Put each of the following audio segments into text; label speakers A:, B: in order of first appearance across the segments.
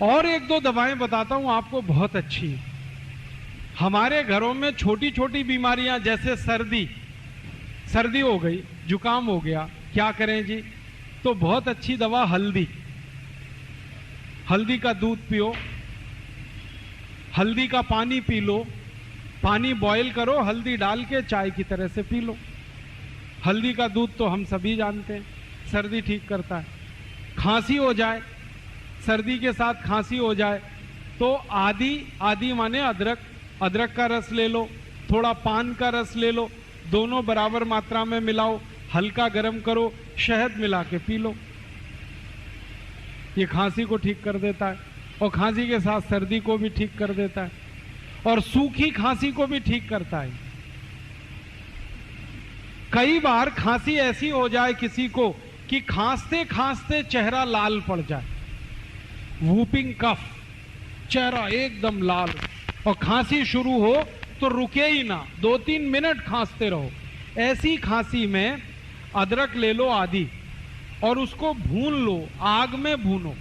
A: और एक दो दवाएं बताता हूं आपको, बहुत अच्छी। हमारे घरों में छोटी छोटी बीमारियां जैसे सर्दी हो गई, जुकाम हो गया, क्या करें जी? तो बहुत अच्छी दवा हल्दी का दूध पियो, हल्दी का पानी पी लो, पानी बॉईल करो, हल्दी डाल के चाय की तरह से पी लो। हल्दी का दूध तो हम सभी जानते हैं, सर्दी ठीक करता है। खांसी हो जाए, सर्दी के साथ खांसी हो जाए तो आदी माने अदरक का रस ले लो, थोड़ा पान का रस ले लो, दोनों बराबर मात्रा में मिलाओ, हल्का गर्म करो, शहद मिला के पी लो। ये खांसी को ठीक कर देता है और खांसी के साथ सर्दी को भी ठीक कर देता है और सूखी खांसी को भी ठीक करता है। कई बार खांसी ऐसी हो जाए किसी को कि खांसते खांसते चेहरा लाल पड़ जाए, वूपिंग कफ, चेहरा एकदम लाल, और खांसी शुरू हो तो रुके ही ना, 2-3 मिनट खांसते रहो। ऐसी खांसी में अदरक ले लो आधी और उसको भून लो, आग में भूनो।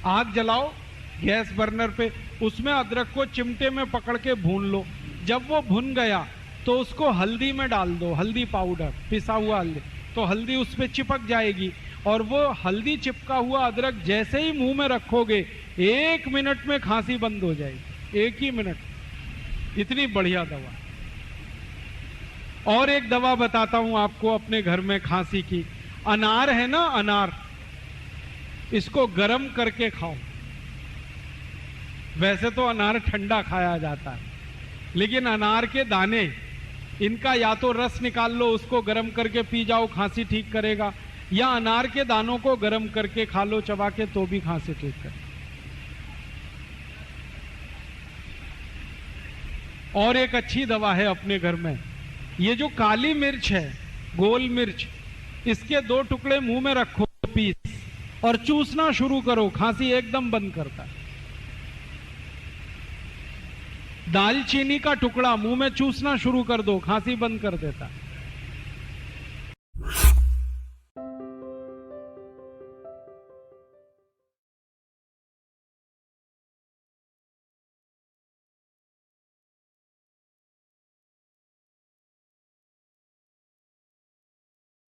A: आग जलाओ गैस बर्नर पे, उसमें अदरक को चिमटे में पकड़ के भून लो। जब वो भुन गया तो उसको हल्दी में डाल दो, हल्दी पाउडर, पिसा हुआ हल्दी, तो हल्दी उस पर चिपक जाएगी और वो हल्दी चिपका हुआ अदरक जैसे ही मुंह में रखोगे 1 मिनट में खांसी बंद हो जाएगी, 1 ही मिनट। इतनी बढ़िया दवा। और एक दवा बताता हूं आपको अपने घर में खांसी की। अनार है ना, अनार, इसको गर्म करके खाओ। वैसे तो अनार ठंडा खाया जाता है, लेकिन अनार के दाने, इनका या तो रस निकाल लो, उसको गर्म करके पी जाओ, खांसी ठीक करेगा, या अनार के दानों को गर्म करके खा लो चबा के, तो भी खांसी ठीक करे। और एक अच्छी दवा है अपने घर में, ये जो काली मिर्च है, गोल मिर्च, इसके 2 टुकड़े मुंह में रखो पीस और चूसना शुरू करो, खांसी एकदम बंद करता है। दालचीनी का टुकड़ा मुंह में चूसना शुरू कर दो, खांसी बंद कर देता है।